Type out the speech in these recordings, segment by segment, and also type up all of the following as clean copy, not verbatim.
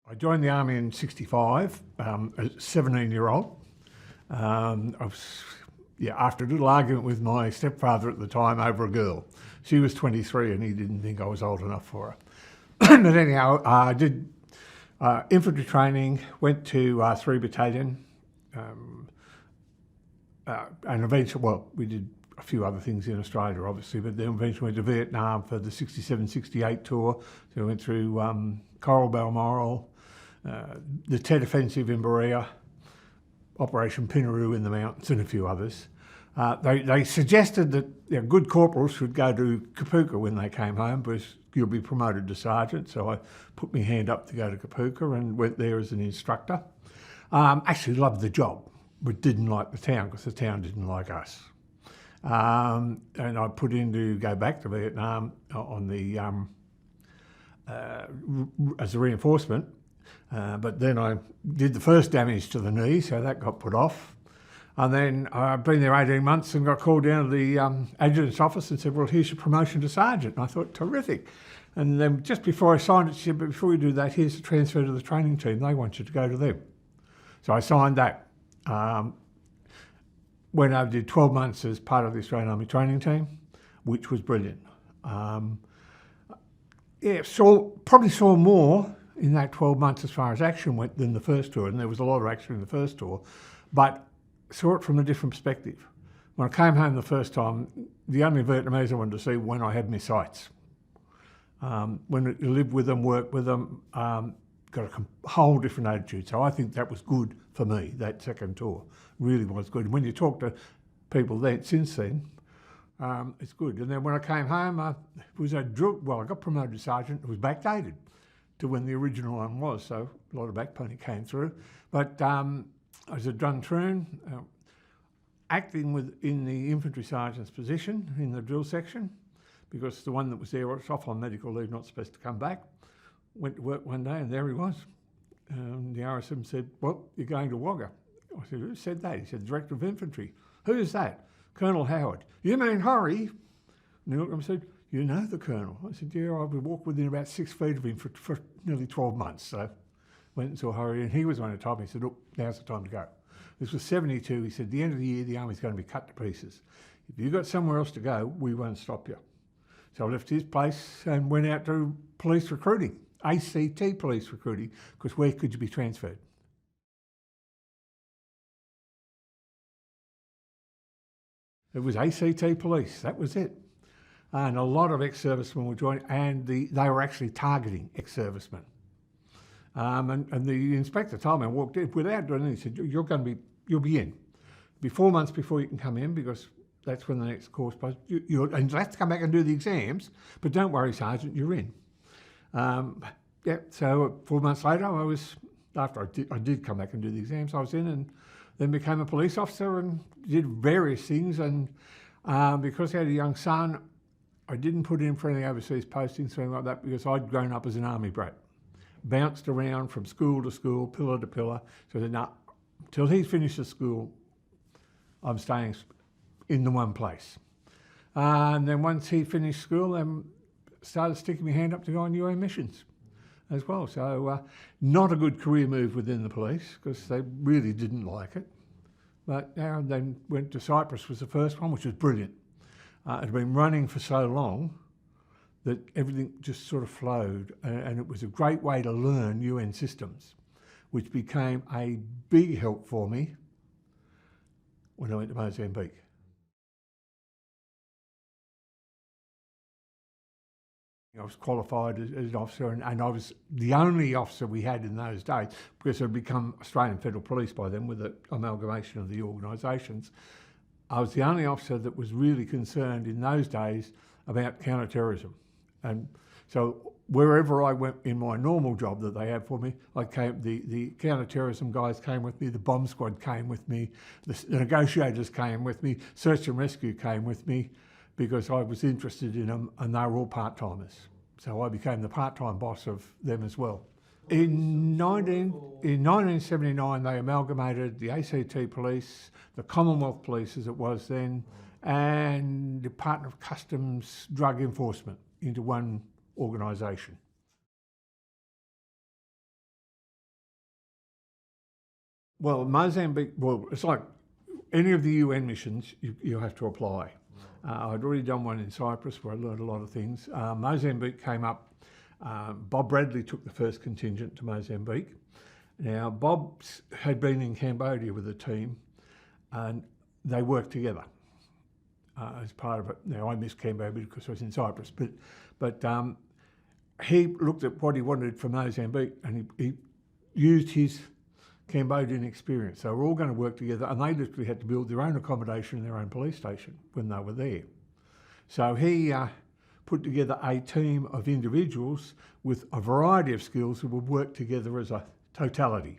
I joined the army in '65, as a 17-year-old. After a little argument with my stepfather at the time over a girl. She was 23 and he didn't think I was old enough for her. But anyhow, I did infantry training, went to 3 Battalion, and eventually, we did a few other things in Australia, obviously, but then eventually went to Vietnam for the 67-68 tour. So we went through Coral Balmoral, the Tet Offensive in Berea, Operation Pinaroo in the mountains, and a few others. They suggested that good corporals should go to Kapuka when they came home because you'll be promoted to sergeant. So I put my hand up to go to Kapuka and went there as an instructor. Actually loved the job, but didn't like the town because the town didn't like us. And I put in to go back to Vietnam on the as a reinforcement. But then I did the first damage to the knee, so that got put off. And then I'd been there 18 months and got called down to the adjutant's office and said, well, here's your promotion to sergeant. And I thought, terrific. And then just before I signed it, she said, but before you do that, here's the transfer to the training team. They want you to go to them. So I signed that. Went over, did 12 months as part of the Australian Army training team, which was brilliant. Probably saw more in that 12 months as far as action went than the first tour, and there was a lot of action in the first tour, but saw it from a different perspective. When I came home the first time, the only Vietnamese I wanted to see when I had my sights. When you live with them, work with them, got a whole different attitude. So I think that was good for me, that second tour. Really was good. And when you talk to people since then, it's good. And then when I came home, I got promoted to sergeant. It was backdated to when the original one was, so a lot of backpony came through. But I was a Duntroon, acting in the infantry sergeant's position in the drill section, because the one that was there was off on medical leave, not supposed to come back. Went to work one day and there he was. The RSM said, well, you're going to Wagga. I said, who said that? He said, Director of Infantry. Who's that? Colonel Howard. You mean Horry? And he looked at me and said, you know the Colonel? I said, yeah, I've walked within about 6 feet of him for nearly 12 months. So went and saw Horry, and he was the one who told me, he said, look, now's the time to go. This was 72. He said, the end of the year, the Army's going to be cut to pieces. If you've got somewhere else to go, we won't stop you. So I left his place and went out to police recruiting, ACT police recruiting, because where could you be transferred? It was ACT police, that was it. And a lot of ex-servicemen were joining, and they were actually targeting ex-servicemen. And the inspector told me, I walked in without doing anything, he said, you'll be in. It'll be 4 months before you can come in, because that's when the next course, and you'll have to come back and do the exams, but don't worry, Sergeant, you're in. So 4 months later, after I did come back and do the exams, I was in and then became a police officer and did various things. And because I had a young son, I didn't put in for any overseas postings or anything like that because I'd grown up as an army brat. Bounced around from school to school, pillar to pillar. So I said, no, till he finishes school, I'm staying in the one place. And then once he finished school, then started sticking my hand up to go on UN missions as well. So not a good career move within the police because they really didn't like it. But then went to Cyprus was the first one, which was brilliant. It had been running for so long that everything just sort of flowed, and it was a great way to learn UN systems, which became a big help for me when I went to Mozambique. I was qualified as an officer, and I was the only officer we had in those days, because it had become Australian Federal Police by then with the amalgamation of the organisations. I was the only officer that was really concerned in those days about counter-terrorism. And so wherever I went in my normal job that they had for me, the counter-terrorism guys came with me, the bomb squad came with me, the negotiators came with me, search and rescue came with me, because I was interested in them and they were all part-timers. So I became the part-time boss of them as well. In 1979, they amalgamated the ACT Police, the Commonwealth Police as it was then, and the Department of Customs Drug Enforcement into one organisation. Well, Mozambique, well, it's like any of the UN missions, you have to apply. I'd already done one in Cyprus where I learned a lot of things. Mozambique came up. Bob Bradley took the first contingent to Mozambique. Now, Bob had been in Cambodia with a team and they worked together as part of it. Now, I missed Cambodia because I was in Cyprus, but he looked at what he wanted for Mozambique and he used his Cambodian experience. They were all going to work together and they literally had to build their own accommodation and their own police station when they were there. So he put together a team of individuals with a variety of skills who would work together as a totality.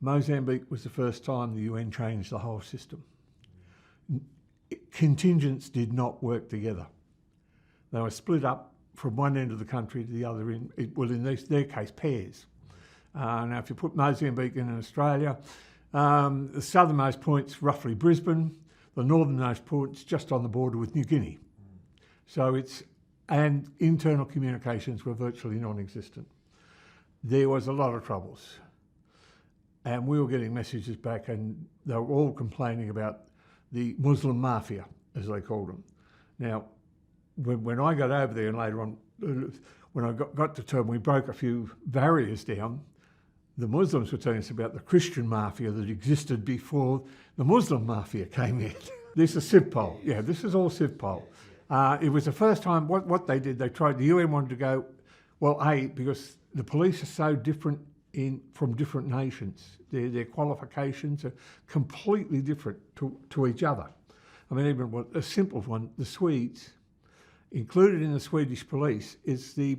Mozambique was the first time the UN changed the whole system. Contingents did not work together. They were split up from one end of the country to the other in their case, pairs. Now, if you put Mozambique in Australia, the southernmost point's roughly Brisbane, the northernmost point's just on the border with New Guinea. So and internal communications were virtually non-existent. There was a lot of troubles. And we were getting messages back and they were all complaining about the Muslim mafia, as they called them. Now, when I got over there and later on, when I got to term, we broke a few barriers down. The Muslims were telling us about the Christian mafia that existed before the Muslim mafia came in. This is CIVPOL. Yeah, this is all CIVPOL. It was the first time, what they did, they tried, the UN wanted to go, well, because the police are so different from different nations. Their qualifications are completely different to each other. I mean, even a simple one, the Swedes, included in the Swedish police is the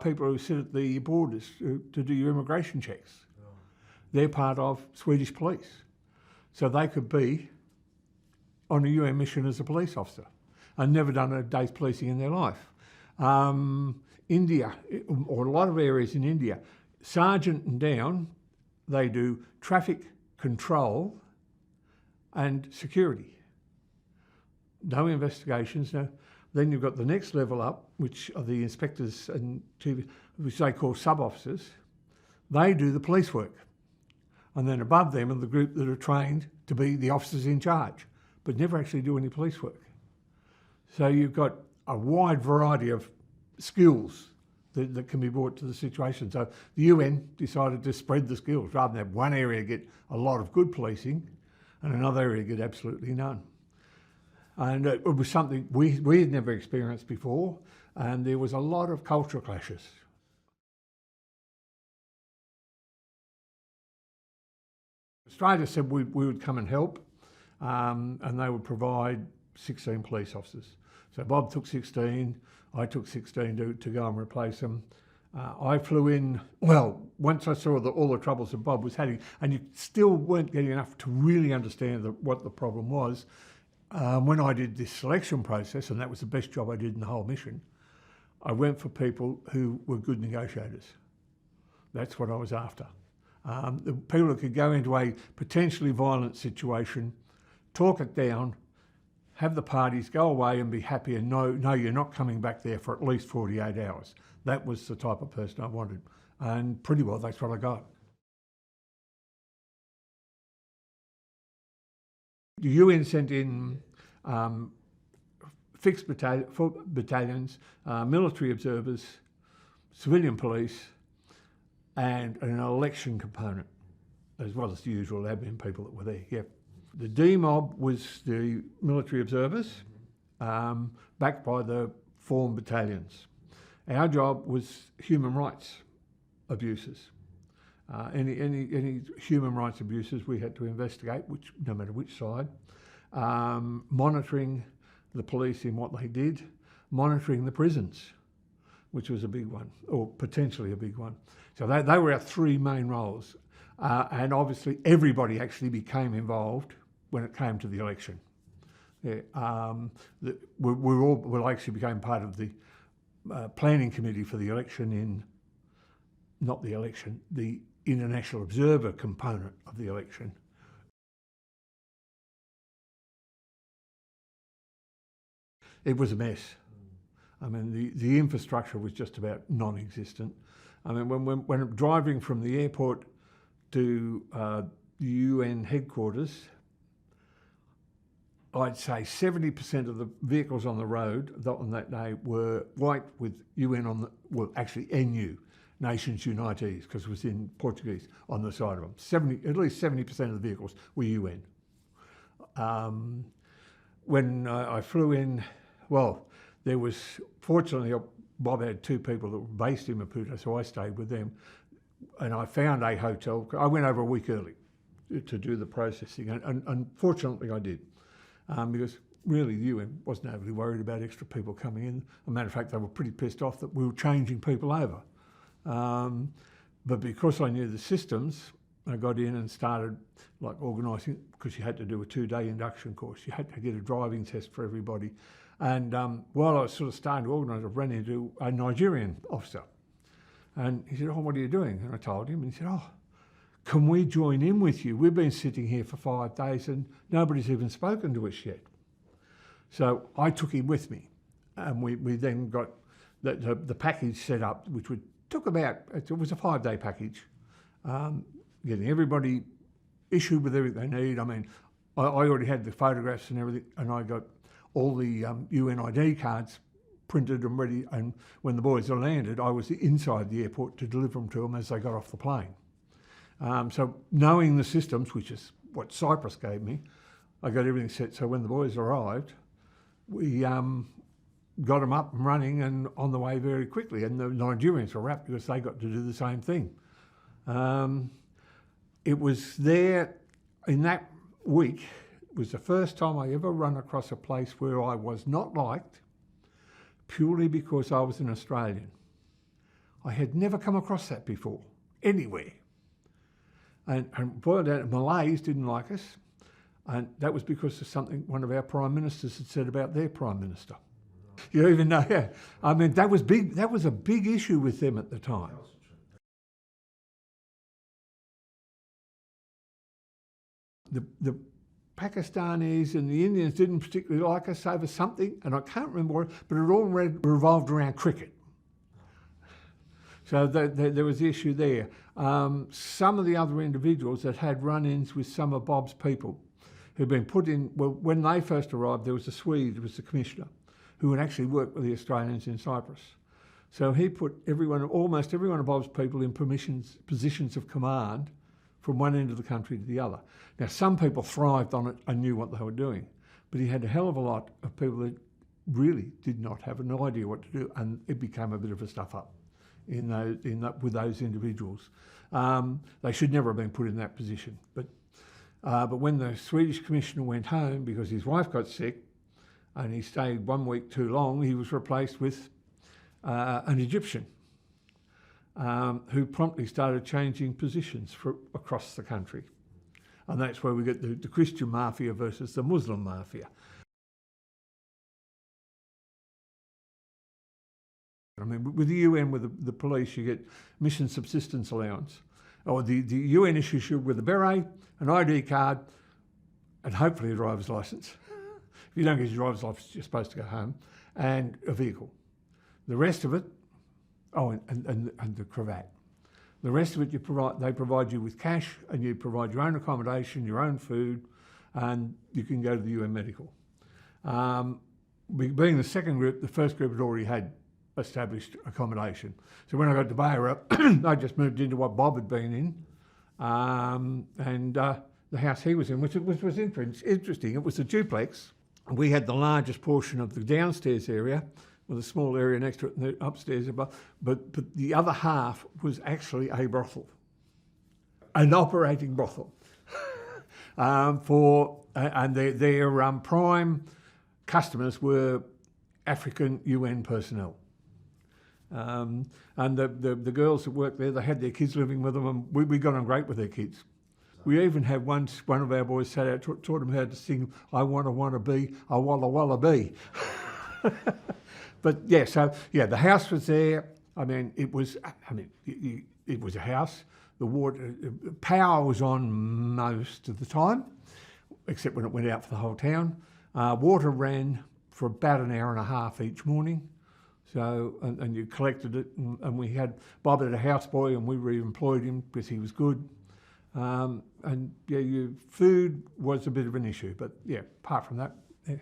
people who sit at the borders to do your immigration checks. Oh. They're part of Swedish police. So they could be on a UN mission as a police officer and never done a day's policing in their life. India, or a lot of areas in India, sergeant and down, they do traffic control and security. No investigations, no. Then you've got the next level up, which are the inspectors and which they call sub-officers. They do the police work. And then above them are the group that are trained to be the officers in charge, but never actually do any police work. So you've got a wide variety of skills that can be brought to the situation. So the UN decided to spread the skills rather than have one area get a lot of good policing and another area get absolutely none. And it was something we had never experienced before, and there was a lot of cultural clashes. Australia said we would come and help, and they would provide 16 police officers. So Bob took 16, I took 16 to go and replace them. I flew in, well, once I saw all the troubles that Bob was having, and you still weren't getting enough to really understand what the problem was. When I did this selection process, and that was the best job I did in the whole mission, I went for people who were good negotiators. That's what I was after. The people who could go into a potentially violent situation, talk it down, have the parties go away and be happy and know you're not coming back there for at least 48 hours. That was the type of person I wanted. And pretty well that's what I got. The UN sent in fixed battalions, military observers, civilian police, and an election component, as well as the usual admin people that were there. Yep. The DMOB was the military observers, backed by the formed battalions. Our job was human rights abuses. Any human rights abuses we had to investigate, no matter which side. Monitoring the police in what they did, monitoring the prisons, which was a big one, or potentially a big one. So they were our three main roles. And obviously everybody actually became involved when it came to the election. Yeah, we actually became part of the planning committee for the election the international observer component of the election. It was a mess. I mean, the infrastructure was just about non-existent. I mean, when driving from the airport to the UN headquarters, I'd say 70% of the vehicles on the road on that day were white with UN on the, well, actually NU, Nations Unites, because it was in Portuguese on the side of them. At least 70% of the vehicles were UN. When I flew in, well, there was, fortunately, Bob had two people that were based in Maputo, so I stayed with them. And I found a hotel. I went over a week early to do the processing, and fortunately I did. Because really the UN wasn't overly worried about extra people coming in. As a matter of fact, they were pretty pissed off that we were changing people over. But because I knew the systems, I got in and started like organising, because you had to do a 2-day induction course. You had to get a driving test for everybody. And while I was sort of starting to organise, I ran into a Nigerian officer. And he said, "Oh, what are you doing?" And I told him, and he said, "Oh, can we join in with you? We've been sitting here for 5 days and nobody's even spoken to us yet." So I took him with me, and we then got the package set up, which took about, it was a 5-day package, getting everybody issued with everything they need. I mean, I already had the photographs and everything, and I got all the UN ID cards printed and ready, and when the boys had landed, I was inside the airport to deliver them to them as they got off the plane. So knowing the systems, which is what Cyprus gave me, I got everything set. So when the boys arrived, we got them up and running and on the way very quickly. And the Nigerians were wrapped because they got to do the same thing. It was there in that week, it was the first time I ever run across a place where I was not liked purely because I was an Australian. I had never come across that before, anywhere. And boiled out, Malays didn't like us, and that was because of something one of our prime ministers had said about their prime minister. You even know, yeah. I mean, that was big. That was a big issue with them at the time. The Pakistanis and the Indians didn't particularly like us over something, and I can't remember what, but it all revolved around cricket. So there was the issue there. Some of the other individuals that had run-ins with some of Bob's people who'd been put in, well, when they first arrived, there was a Swede, who was the commissioner, who had actually worked with the Australians in Cyprus. So he put almost every one of Bob's people in positions of command from one end of the country to the other. Now, some people thrived on it and knew what they were doing, but he had a hell of a lot of people that really did not have an idea what to do, and it became a bit of a stuff-up with those individuals. They should never have been put in that position. But when the Swedish commissioner went home because his wife got sick and he stayed 1 week too long, he was replaced with an Egyptian who promptly started changing positions across the country. And that's where we get the Christian mafia versus the Muslim mafia. I mean, with the UN, with the police, you get mission subsistence allowance. Or the UN issues you with a beret, an ID card, and hopefully a driver's licence. If you don't get your driver's licence, you're supposed to go home, and a vehicle. The rest of it, and the cravat. The rest of it, they provide you with cash, and you provide your own accommodation, your own food, and you can go to the UN medical. Being the second group, the first group had already had established accommodation. So when I got to Beira, I just moved into what Bob had been in, and the house he was in, which was interesting. It was a duplex. We had the largest portion of the downstairs area, with a small area next to it and the upstairs above, but the other half was actually a brothel, an operating brothel. And their prime customers were African UN personnel. And the girls that worked there, they had their kids living with them, and we got on great with their kids. We even had one of our boys sat out, taught them how to sing, "I wanna be a walla walla bee." But yeah, so yeah, the house was there. I mean, it was a house. The power was on most of the time, except when it went out for the whole town. Water ran for about an hour and a half each morning. So, and you collected it, and we had Bob had a houseboy, and we re-employed him because he was good. And yeah, your food was a bit of an issue, but yeah, apart from that, yeah.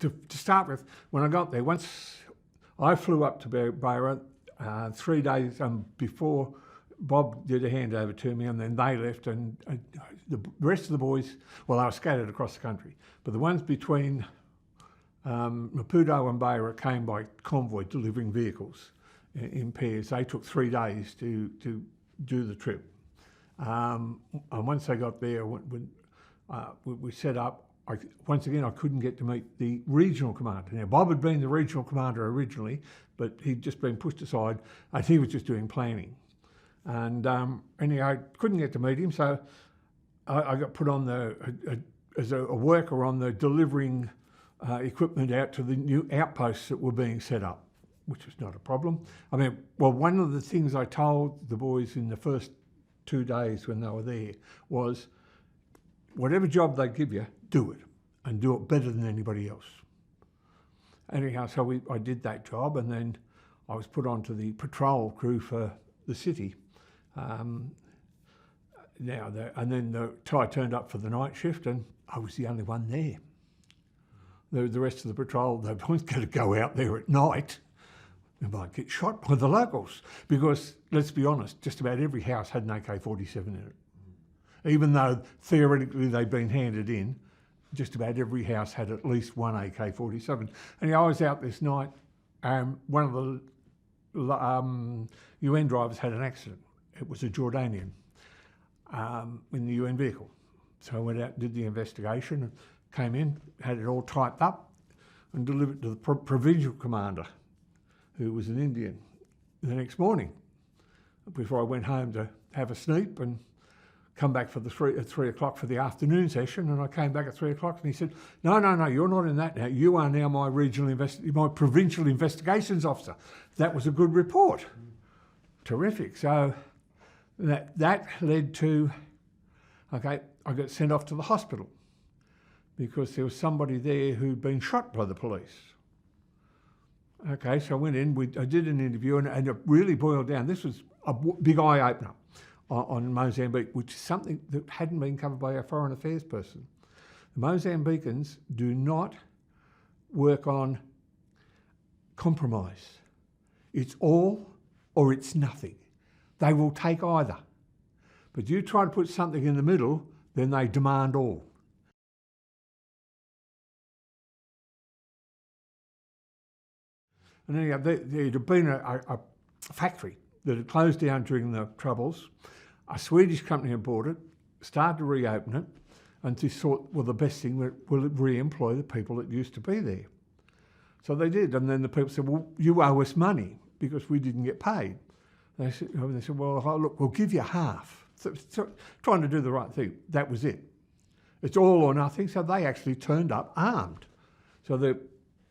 To start with, when I got there, once I flew up to Beirut 3 days before Bob did a handover to me, and then they left, and the rest of the boys, well, they were scattered across the country, but the ones between Maputo and Beirut came by convoy delivering vehicles in pairs. They took 3 days to do the trip. And once they got there, we set up. Once again, I couldn't get to meet the regional commander. Now, Bob had been the regional commander originally, but he'd just been pushed aside, and he was just doing planning. And anyway, I couldn't get to meet him, so I got put on as a worker on the delivering equipment out to the new outposts that were being set up, which was not a problem. I mean, well, one of the things I told the boys in the first 2 days when they were there was, whatever job they give you, do it, and do it better than anybody else. Anyhow, so I did that job, and then I was put onto the patrol crew for the city. And then I turned up for the night shift, and I was the only one there. The rest of the patrol, they weren't going to go out there at night. They might get shot by the locals, because let's be honest, just about every house had an AK-47 in it. Even though theoretically they'd been handed in, just about every house had at least one AK-47. And I was out this night, one of the UN drivers had an accident. It was a Jordanian in the UN vehicle. So I went out and did the investigation, and came in, had it all typed up, and delivered to the provincial commander, who was an Indian, the next morning, before I went home to have a sleep and come back for at 3 o'clock for the afternoon session. And I came back at 3 o'clock, and he said, no, you're not in that now. You are now my provincial investigations officer. That was a good report. Terrific. So that led to, okay, I got sent off to the hospital because there was somebody there who'd been shot by the police. Okay, so I went in, I did an interview, and it really boiled down. This was a big eye-opener on Mozambique, which is something that hadn't been covered by our foreign affairs person. The Mozambicans do not work on compromise. It's all or it's nothing. They will take either. But you try to put something in the middle, then they demand all. And anyhow, there had been a factory that had closed down during the Troubles. A Swedish company had bought it, started to reopen it, and they thought, well, the best thing will re-employ the people that used to be there. So they did, and then the people said, well, you owe us money because we didn't get paid. They said, well, look, we'll give you half. So trying to do the right thing. That was it. It's all or nothing. So they actually turned up armed. So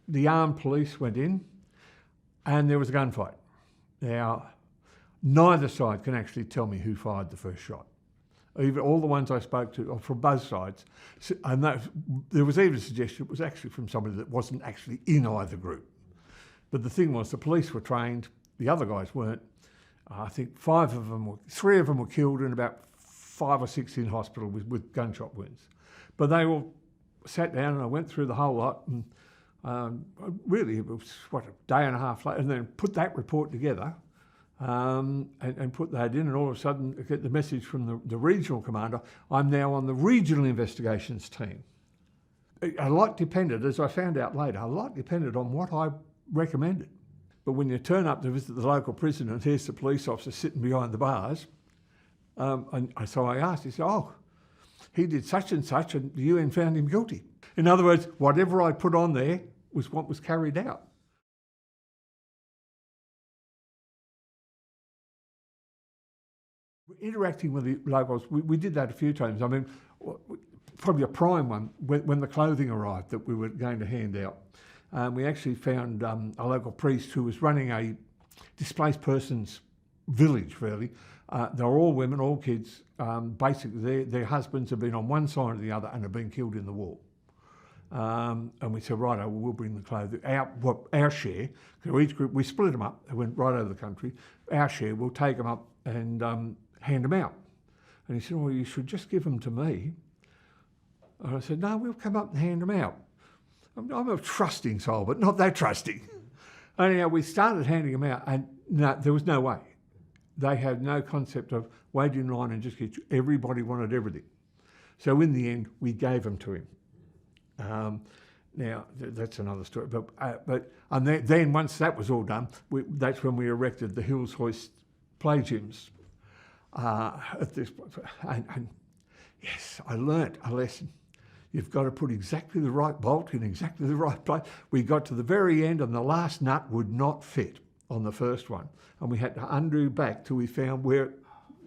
the armed police went in, and there was a gunfight. Now, neither side can actually tell me who fired the first shot. Even all the ones I spoke to from both sides, and there was even a suggestion it was actually from somebody that wasn't actually in either group. But the thing was, the police were trained, the other guys weren't. I think 3 of them were killed, and about 5 or 6 in hospital with gunshot wounds. But they all sat down, and I went through the whole lot, and really it was, a day and a half later, and then put that report together, and put that in, and all of a sudden I get the message from the regional commander, I'm now on the regional investigations team. A lot depended, as I found out later, on what I recommended. But when you turn up to visit the local prison and here's the police officer sitting behind the bars, and so I asked, he said, oh, he did such and such and the UN found him guilty. In other words, whatever I put on there was what was carried out. Interacting with the locals, we did that a few times. I mean, probably a prime one, when the clothing arrived that we were going to hand out. We actually found a local priest who was running a displaced persons village, really. They were all women, all kids. Basically, their husbands have been on one side or the other and have been killed in the war. And we said, righto, we'll bring the clothes. Our share, because each group, we split them up. They went right over the country. Our share, we'll take them up and hand them out. And he said, well, you should just give them to me. And I said, no, we'll come up and hand them out. I'm a trusting soul, but not that trusting. Anyhow, we started handing them out, and no, there was no way. They had no concept of wait in line and just get you. Everybody wanted everything. So in the end, we gave them to him. Now, that's another story. And then once that was all done, that's when we erected the Hills Hoist play gyms. At this point. And yes, I learnt a lesson. You've got to put exactly the right bolt in exactly the right place. We got to the very end and the last nut would not fit on the first one. And we had to undo back till we found where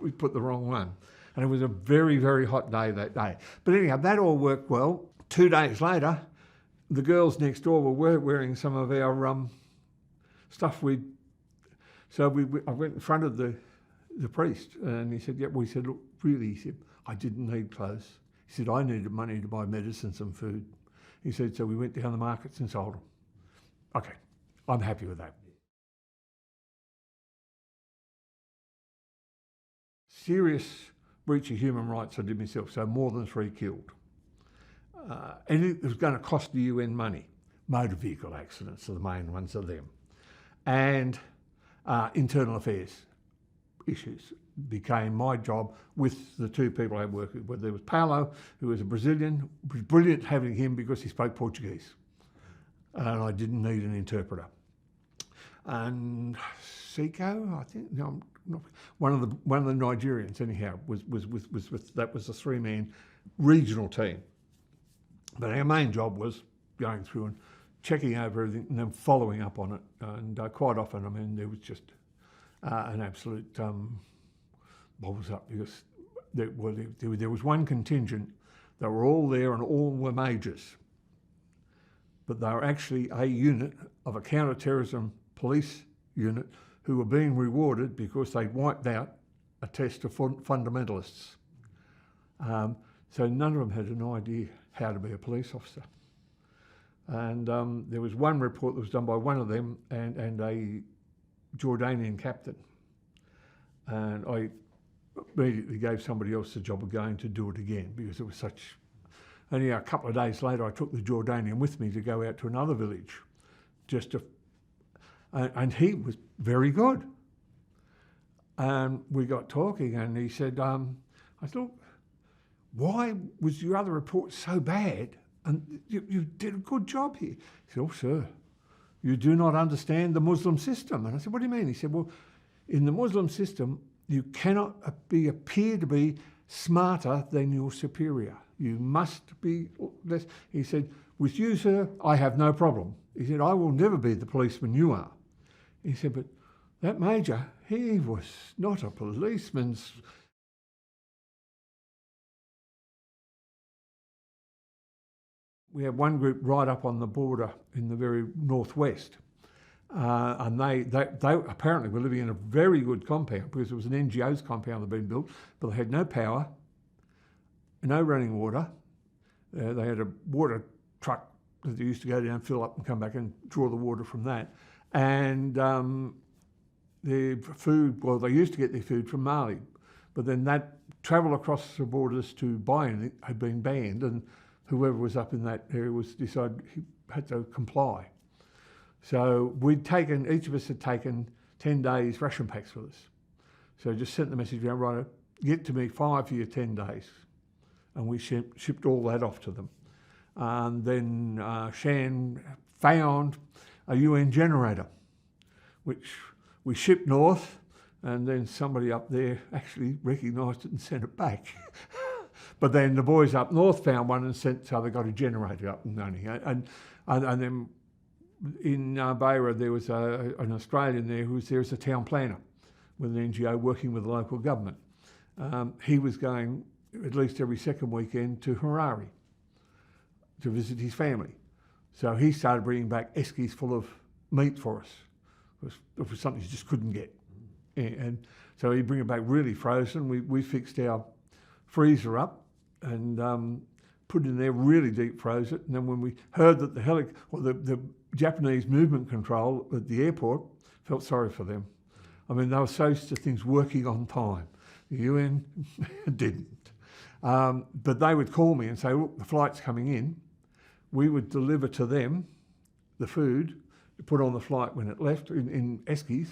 we put the wrong one. And it was a very, very hot day that day. But anyhow, that all worked well. 2 days later, the girls next door were wearing some of our stuff I went in front of the priest and he said, yeah, we said, look, really, he said, I didn't need clothes. He said, I needed money to buy medicines and food. He said, so we went down the markets and sold them. Okay, I'm happy with that. Serious breach of human rights I did myself, so more than 3 killed. And it was going to cost the UN money. Motor vehicle accidents are the main ones of them. And internal affairs issues became my job with the 2 people I worked with. There was Paulo, who was a Brazilian. It was brilliant having him because he spoke Portuguese. And I didn't need an interpreter. And Seiko, I think, no, not, one of the Nigerians anyhow was that was a 3-man regional team. But our main job was going through and checking over everything and then following up on it. And quite often, I mean, there was just an absolute bubbles up because there was one contingent. They were all there and all were majors. But they were actually a unit of a counter-terrorism police unit who were being rewarded because they'd wiped out a test of fundamentalists. So none of them had an idea how to be a police officer. And there was one report that was done by one of them and a Jordanian captain. And I immediately gave somebody else the job of going to do it again because it was such... Only a couple of days later, I took the Jordanian with me to go out to another village just to... And he was very good. And we got talking and he said, I thought, why was your other report so bad? And you did a good job here. He said, oh, sir, you do not understand the Muslim system. And I said, what do you mean? He said, well, in the Muslim system, you cannot appear to be smarter than your superior. You must be less. He said, with you, sir, I have no problem. He said, I will never be the policeman you are. He said, but that major, he was not a policeman's... We had one group right up on the border in the very northwest. And they apparently were living in a very good compound because it was an NGO's compound that had been built, but they had no power, no running water. They had a water truck that they used to go down, fill up and come back and draw the water from that. And their food, well, they used to get their food from Mali, but then that travel across the borders to buy anything had been banned, and whoever was up in that area was decided he had to comply. So each of us had taken 10 days ration packs with us. So just sent the message around, right, get to me 5 for your 10 days. And we shipped all that off to them. And then Shan found a UN generator, which we shipped north, and then somebody up there actually recognised it and sent it back. But then the boys up north found one and sent, so they got a generator up and running. And then in Beira, there was an Australian there who was there as a town planner with an NGO working with the local government. He was going at least every second weekend to Harare to visit his family. So he started bringing back eskies full of meat for us. It was something you just couldn't get. And so he'd bring it back really frozen. We fixed our freezer up and put it in there, really deep froze it, and then when we heard that the Japanese movement control at the airport, felt sorry for them. I mean, they were so used to things working on time. The UN didn't. But they would call me and say, look, the flight's coming in. We would deliver to them the food, put on the flight when it left in Eskies.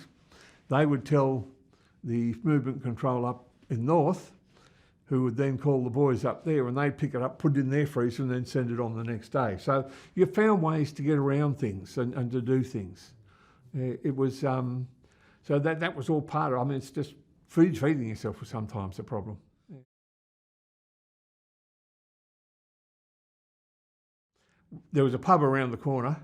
They would tell the movement control up in North, who would then call the boys up there, and they'd pick it up, put it in their freezer, and then send it on the next day. So you found ways to get around things and to do things. It was, so that was all part of it. I mean, it's just feeding yourself was sometimes a problem. There was a pub around the corner,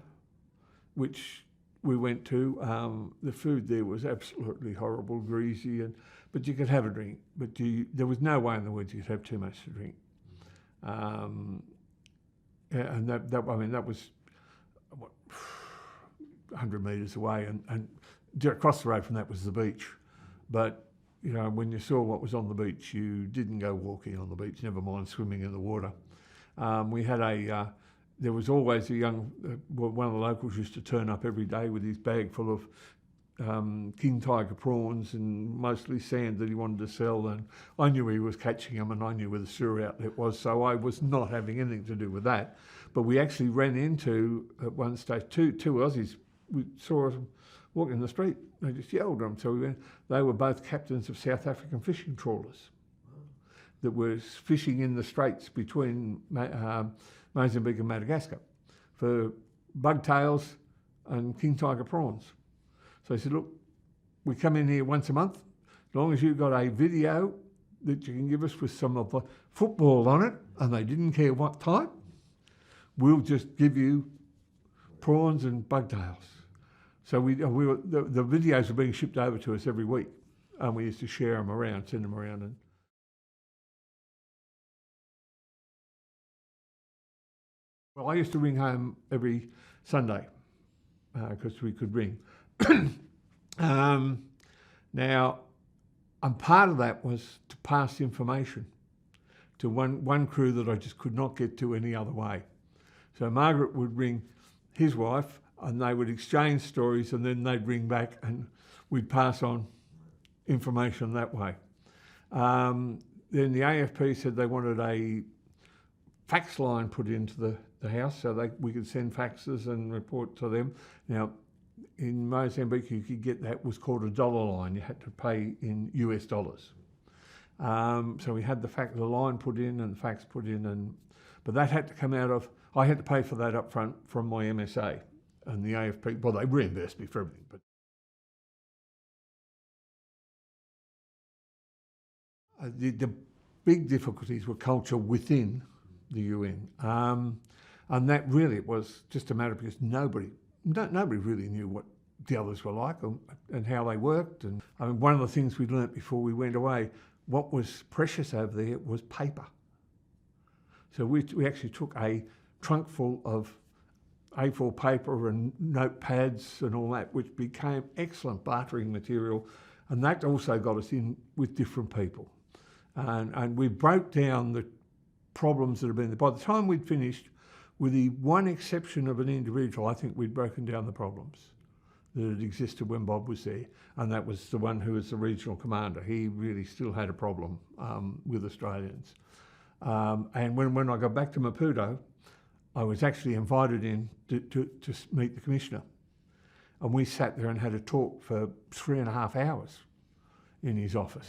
which we went to. The food there was absolutely horrible, greasy, but you could have a drink. But there was no way in the world you could have too much to drink. And that was what, 100 metres away, and across the road from that was the beach. But you know, when you saw what was on the beach, you didn't go walking on the beach. Never mind swimming in the water. We had there was always a young, one of the locals used to turn up every day with his bag full of king tiger prawns and mostly sand that he wanted to sell, and I knew he was catching them, and I knew where the sewer outlet was, so I was not having anything to do with that. But we actually ran into, at one stage, two Aussies. We saw them walking the street. They just yelled at them. So we went. They were both captains of South African fishing trawlers that were fishing in the straits between Mozambique and Madagascar for bugtails and king tiger prawns. So he said, look, we come in here once a month, as long as you've got a video that you can give us with some of the football on it, and they didn't care what type, we'll just give you prawns and bugtails. So the videos were being shipped over to us every week, and we used to share them around, send them around. And well, I used to ring home every Sunday because we could ring. Now, and part of that was to pass information to one crew that I just could not get to any other way. So Margaret would ring his wife, and they would exchange stories, and then they'd ring back, and we'd pass on information that way. Then the AFP said they wanted a fax line put into the house so we could send faxes and report to them. Now, in Mozambique, you could get that was called a dollar line. You had to pay in US dollars. So we had the line put in and the fax put in, but that had to come out of, I had to pay for that up front from my MSA, and the AFP, well, they reimbursed me for everything. But the big difficulties were culture within the UN. And that really was just a matter because nobody really knew what the others were like and how they worked. And I mean, one of the things we learnt before we went away, what was precious over there was paper. So we actually took a trunk full of A4 paper and notepads and all that, which became excellent bartering material. And that also got us in with different people. And we broke down the problems that had been there. By the time we'd finished, with the one exception of an individual, I think we'd broken down the problems that had existed when Bob was there, and that was the one who was the regional commander. He really still had a problem with Australians. And when I got back to Maputo, I was actually invited in to meet the commissioner. And we sat there and had a talk for 3.5 hours in his office.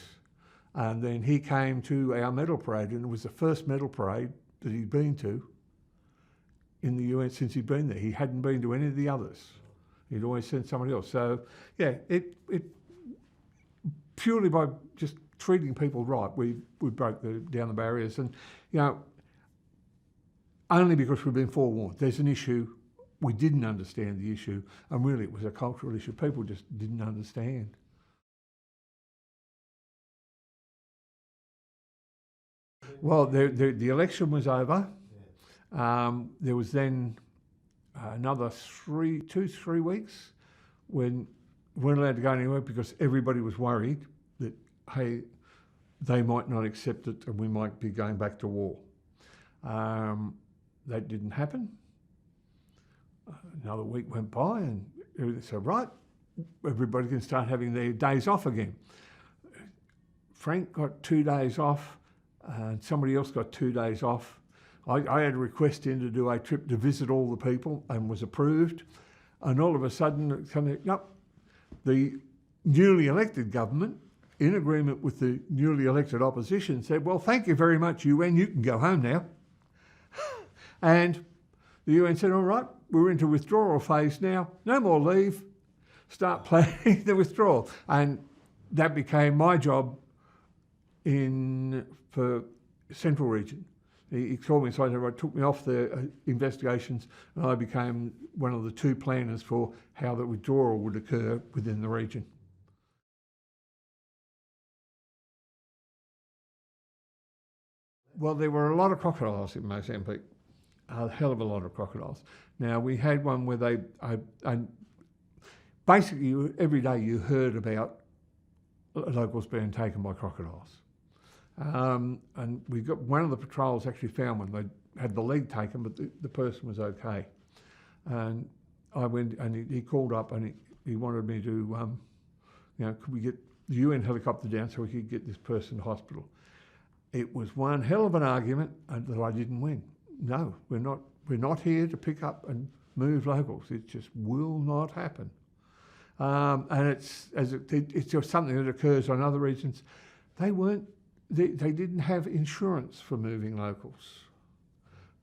And then he came to our medal parade, and it was the first medal parade that he'd been to in the UN since he'd been there. He hadn't been to any of the others. He'd always sent somebody else. So yeah, it purely by just treating people right, we broke down the barriers. And you know, only because we've been forewarned. There's an issue, we didn't understand the issue, and really it was a cultural issue. People just didn't understand. Well, the election was over. There was then another 2-3 weeks when we weren't allowed to go anywhere because everybody was worried that, hey, they might not accept it and we might be going back to war. That didn't happen. Another week went by and everything said, right, everybody can start having their days off again. Frank got 2 days off and somebody else got 2 days off. I had a request in to do a trip to visit all the people and was approved. And all of a sudden, the newly elected government, in agreement with the newly elected opposition, said, well, thank you very much, UN, you can go home now. And the UN said, all right, we're into withdrawal phase now, no more leave, start planning the withdrawal. And that became my job for Central Region. He called me, so I took me off the investigations and I became one of the 2 planners for how the withdrawal would occur within the region. Well, there were a lot of crocodiles in Mozambique, a hell of a lot of crocodiles. Now, we had one where basically every day you heard about locals being taken by crocodiles. And we got one of the patrols actually found one. They had the leg taken, but the person was okay. And I went and he called up and he wanted me to, could we get the UN helicopter down so we could get this person to hospital? It was one hell of an argument that I didn't win. No, we're not here to pick up and move locals. It just will not happen. And it's just something that occurs on other regions. They didn't have insurance for moving locals.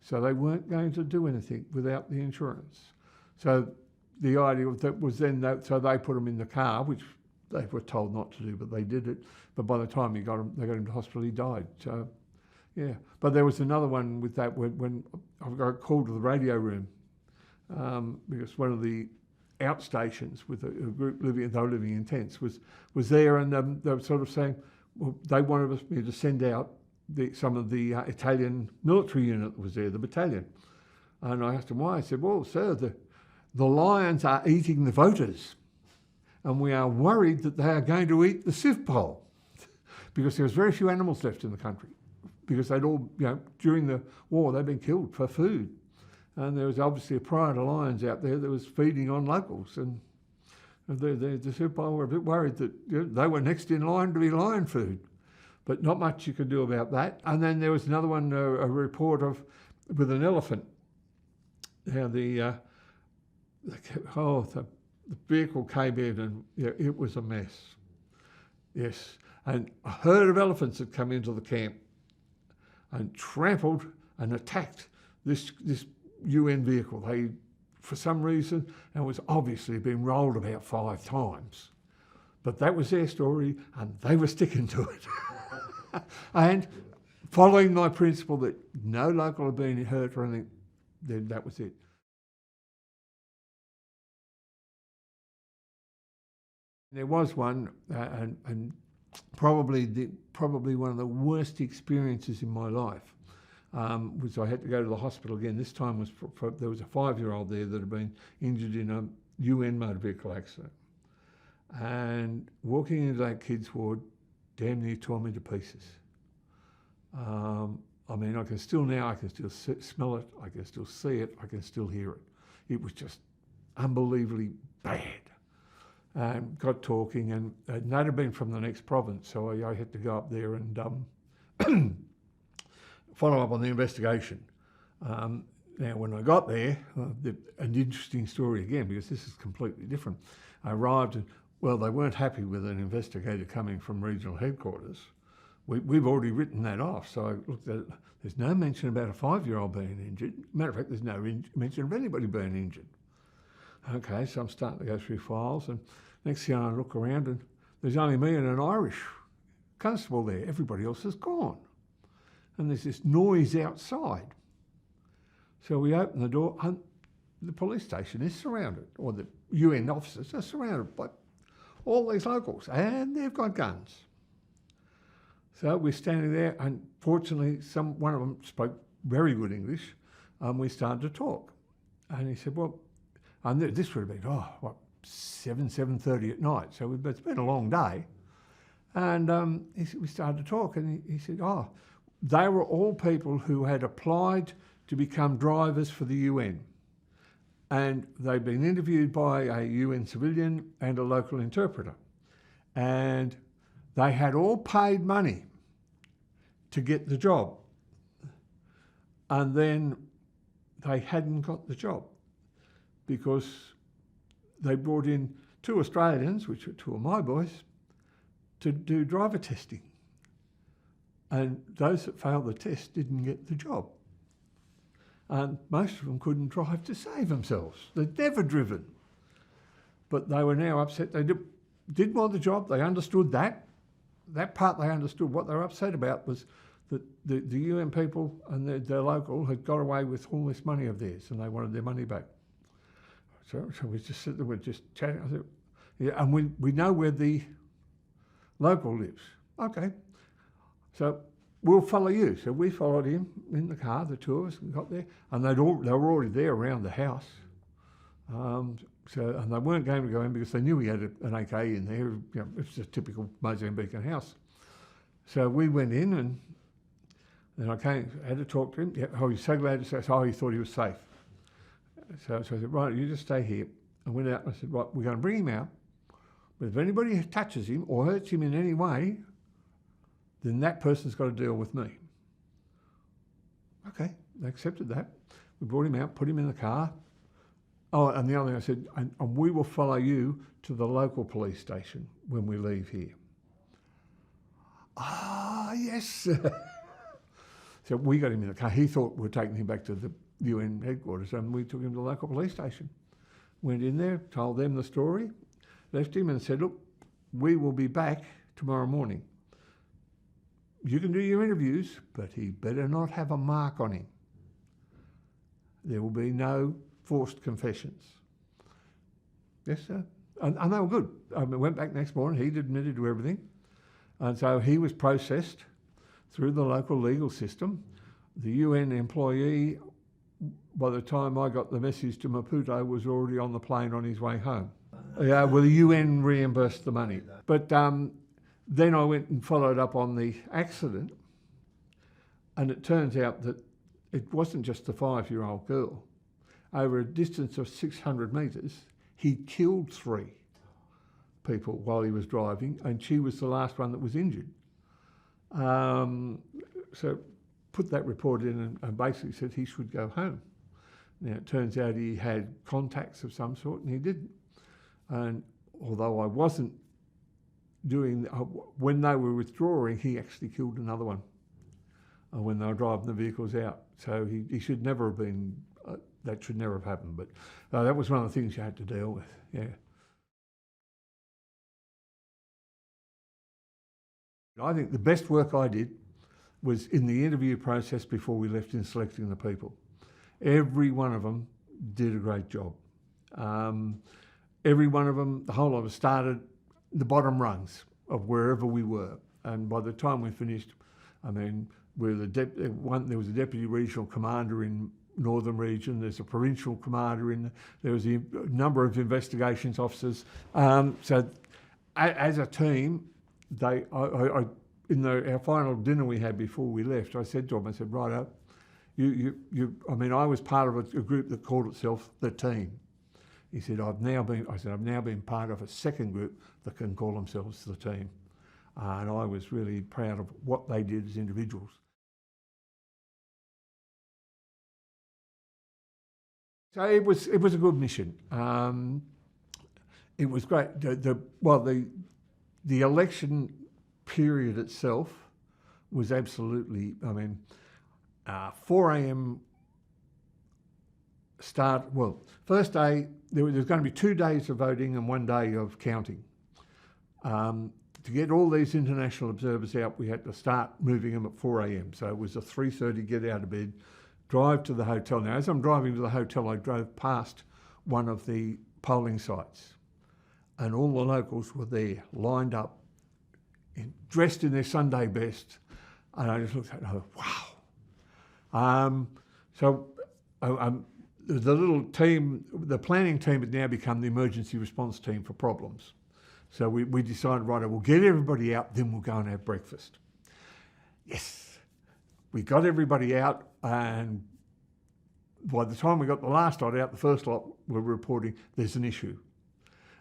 So they weren't going to do anything without the insurance. So the idea of that was then so they put them in the car, which they were told not to do, but they did it. But by the time they got him to hospital, he died. So, yeah. But there was another one with that when I got called to the radio room because one of the outstations with a group they were living in tents was there, and they were sort of saying, well, they wanted me to send out some of the Italian military unit that was there, the battalion. And I asked them why. I said, well, sir, the lions are eating the voters and we are worried that they are going to eat the CIVPOL because there was very few animals left in the country because they'd all, during the war, they'd been killed for food. And there was obviously a pride of lions out there that was feeding on locals. And the CIVPOL were a bit worried that they were next in line to be lion food. But not much you could do about that. And then there was another one, a report with an elephant. How the vehicle came in and it was a mess. Yes, and a herd of elephants had come into the camp and trampled and attacked this UN vehicle. They, for some reason, and was obviously been rolled about 5 times. But that was their story and they were sticking to it. And following my principle that no local had been hurt or anything, then that was it. There was one, and probably one of the worst experiences in my life was I had to go to the hospital again. This time was there was a 5-year-old there that had been injured in a UN motor vehicle accident, and walking into that kid's ward damn near tore me to pieces. I mean, I can still smell it, I can still see it, I can still hear it. It was just unbelievably bad. And got talking, and that had been from the next province, so I had to go up there and follow up on the investigation. Now, when I got there, an interesting story again, because this is completely different. I arrived and, well, they weren't happy with an investigator coming from regional headquarters. We've already written that off, so I looked at it. There's no mention about a 5-year-old being injured. Matter of fact, there's no mention of anybody being injured. Okay, so I'm starting to go through files, and next thing I look around and there's only me and an Irish constable there. Everybody else is gone. And there's this noise outside. So we open the door and the police station is surrounded, or the UN officers are surrounded by all these locals, and they've got guns. So we're standing there, and fortunately one of them spoke very good English, and we started to talk. And he said, well, and this would have been, 7:30 at night, so it's been a long day. And we started to talk, and he said, they were all people who had applied to become drivers for the UN. And they'd been interviewed by a UN civilian and a local interpreter. And they had all paid money to get the job. And then they hadn't got the job because they brought in 2 Australians, which were 2 of my boys, to do driver testing. And those that failed the test didn't get the job. And most of them couldn't drive to save themselves. They'd never driven. But they were now upset. They did want the job. They understood that. That part they understood. What they were upset about was that the UN people and their local had got away with all this money of theirs and they wanted their money back. So we just sit there, we're just chatting. I said, yeah, and we know where the local lives. Okay. So we'll follow you. So we followed him in the car, the 2 of us, and got there. And they were already there around the house. And they weren't going to go in because they knew he had an AK in there. You know, it's a typical Mozambican house. So we went in and then I had to talk to him. Yeah, oh, he's so glad to say, oh, he thought he was safe. So I said, right, you just stay here. I went out and I said, right, we're going to bring him out. But if anybody touches him or hurts him in any way, then that person's got to deal with me. Okay, they accepted that. We brought him out, put him in the car. Oh, and the other thing I said, and we will follow you to the local police station when we leave here. Ah, yes. So we got him in the car. He thought we were taking him back to the UN headquarters, and we took him to the local police station. Went in there, told them the story, left him and said, look, we will be back tomorrow morning. You can do your interviews, but he better not have a mark on him. There will be no forced confessions. Yes, sir. And they were good. I went back next morning, he'd admitted to everything. And so he was processed through the local legal system. The UN employee, by the time I got the message to Maputo, was already on the plane on his way home. Yeah, well, the UN reimbursed the money. But then I went and followed up on the accident, and it turns out that it wasn't just a 5-year-old girl. Over a distance of 600 metres, he killed 3 people while he was driving, and she was the last one that was injured. So put that report in and basically said he should go home. Now it turns out he had contacts of some sort and he didn't. And although I wasn't doing, when they were withdrawing, he actually killed another one when they were driving the vehicles out. So he should never have been, that should never have happened. But that was one of the things you had to deal with, yeah. I think the best work I did was in the interview process before we left in selecting the people. Every one of them did a great job. Every one of them, the whole of us started the bottom rungs of wherever we were. And by the time we finished, I mean, there was a deputy regional commander in Northern Region, there's a provincial commander there was a number of investigations officers. So as a team, in our final dinner we had before we left, I said to them, I said, right up, I mean, I was part of a group that called itself the team. He said, I've now been part of a second group that can call themselves the team. And I was really proud of what they did as individuals. So it was a good mission. It was great. The election period itself was absolutely, I mean, 4 a.m. start, well, first day, there's going to be 2 days of voting and 1 day of counting. To get all these international observers out, we had to start moving them at 4 a.m. So it was a 3:30 get out of bed, drive to the hotel. Now, as I'm driving to the hotel, I drove past one of the polling sites and all the locals were there, lined up, dressed in their Sunday best. And I just looked at it and I thought, wow. The little team, the planning team had now become the emergency response team for problems. So we decided, right, we'll get everybody out, then we'll go and have breakfast. Yes. we got everybody out, and by the time we got the last lot out, the first lot were reporting there's an issue.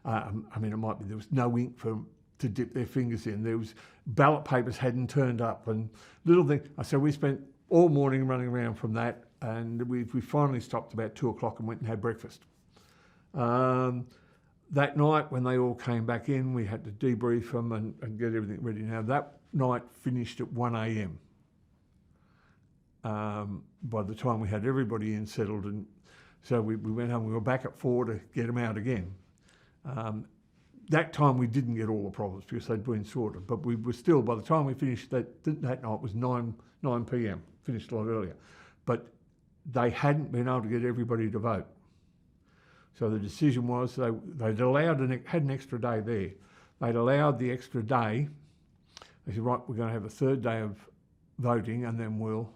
I mean, it might be there was no ink to dip their fingers in. There was ballot papers hadn't turned up, and little things. So we spent all morning running around from that, and we finally stopped about 2 o'clock and went and had breakfast. That night, when they all came back in, we had to debrief them and get everything ready. Now, that night finished at 1 a.m. By the time we had everybody in settled, and so we went home. We were back at 4 to get them out again. That time we didn't get all the problems because they'd been sorted, but we were still, by the time we finished that night, it was 9 p.m, finished a lot earlier. But they hadn't been able to get everybody to vote. So the decision was they'd allowed had an extra day there. They'd allowed the extra day. They said, right, we're going to have a third day of voting, and then we'll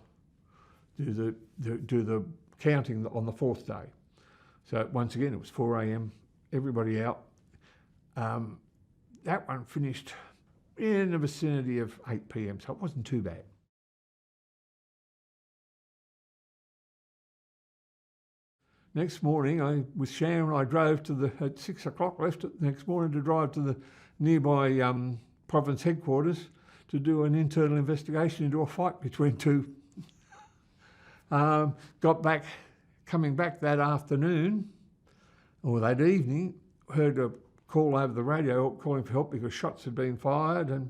do the counting on the fourth day. So once again, it was 4 a.m, everybody out. That one finished in the vicinity of 8 p.m, so it wasn't too bad. Next morning, with Sharon, I drove at 6 o'clock, left it the next morning to drive to the nearby province headquarters to do an internal investigation into a fight between two. Coming back that afternoon, or that evening, heard a call over the radio calling for help because shots had been fired, and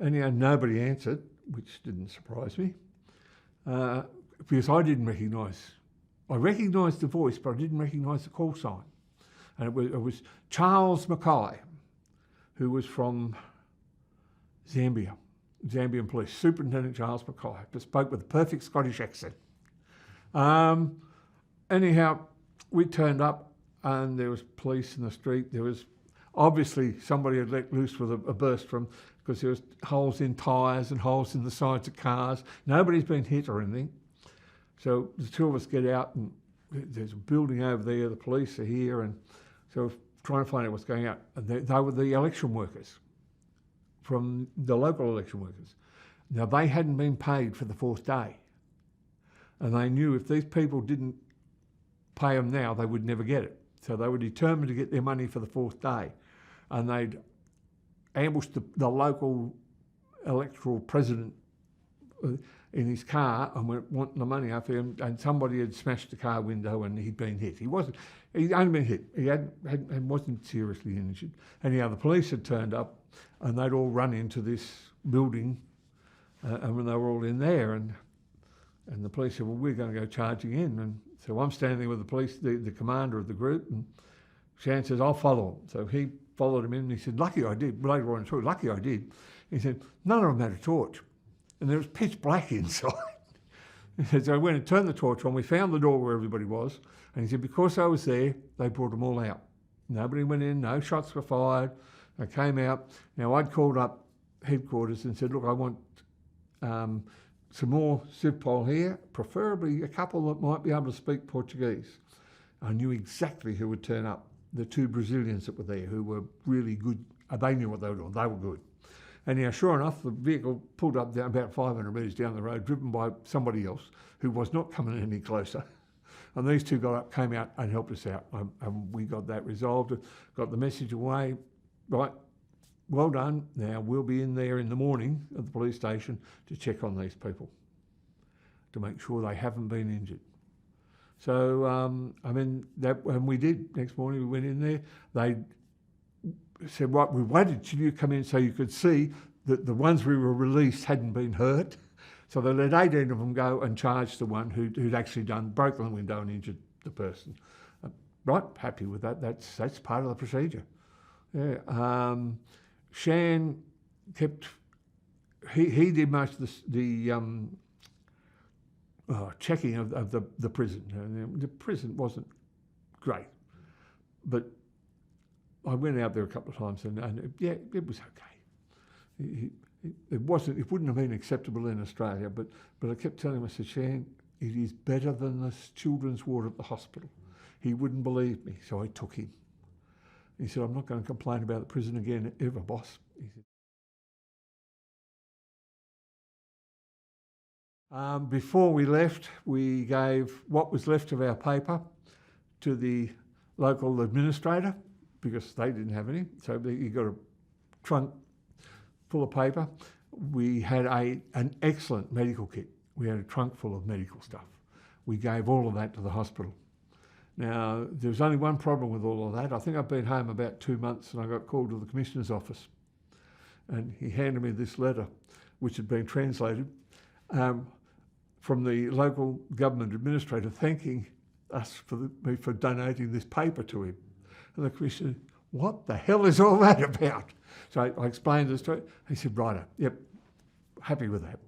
anyhow, nobody answered, which didn't surprise me, because I didn't recognise. I recognised the voice, but I didn't recognise the call sign. And it was Charles Mackay, who was from Zambia, Zambian police, Superintendent Charles Mackay, but spoke with a perfect Scottish accent. Anyhow, we turned up and there was police in the street. There was obviously somebody had let loose with a burst because there was holes in tyres and holes in the sides of cars. Nobody's been hit or anything. So the two of us get out, and there's a building over there, the police are here, and so trying to find out what's going on. And they were the election workers, from the local election workers. Now, they hadn't been paid for the fourth day, and they knew if these people didn't pay them now, they would never get it. So they were determined to get their money for the fourth day, and they'd ambushed the local electoral president in his car and went wanting the money off him, and somebody had smashed the car window and he'd been hit. He'd only been hit. He wasn't seriously injured. Anyhow, the police had turned up and they'd all run into this building, and when they were all in there, and the police said, well, we're going to go charging in. And so I'm standing there with the police, the commander of the group, and Shan says, I'll follow him. So he followed him in, and he said, lucky I did. Later on, lucky I did. He said, none of them had a torch. And there was pitch black inside. So I went and turned the torch on. We found the door where everybody was. And he said, because I was there, they brought them all out. Nobody went in, no shots were fired. They came out. Now, I'd called up headquarters and said, look, I want some more CIVPOL here, preferably a couple that might be able to speak Portuguese. I knew exactly who would turn up. The two Brazilians that were there, who were really good. They knew what they were doing. They were good. Anyhow, sure enough, the vehicle pulled up down about 500 metres down the road, driven by somebody else who was not coming any closer. And these two got up, came out and helped us out. And we got that resolved, got the message away. Right, well done. Now we'll be in there in the morning at the police station to check on these people, to make sure they haven't been injured. So, and we did. Next morning we went in there. They said, right, we waited till you come in so you could see that the ones we were released hadn't been hurt. So they let 18 of them go and charged the one who'd actually broke the window and injured the person. Right, happy with that. That's part of the procedure. Yeah. Shan kept, he did most of the checking of the prison. And the prison wasn't great, but I went out there a couple of times and yeah, it was okay. It wouldn't have been acceptable in Australia, but I kept telling him, I said, Shan, it is better than the children's ward at the hospital. He wouldn't believe me, so I took him. He said, I'm not going to complain about the prison again ever, boss. He Before we left, we gave what was left of our paper to the local administrator because they didn't have any. So you got a trunk full of paper. We had an excellent medical kit. We had a trunk full of medical stuff. We gave all of that to the hospital. Now, there's only one problem with all of that. I think I've been home about 2 months and I got called to the Commissioner's office. And he handed me this letter, which had been translated, from the local government administrator thanking us for donating this paper to him. And the Commissioner, what the hell is all that about? So I explained this to him. He said, righto, yep, happy with that.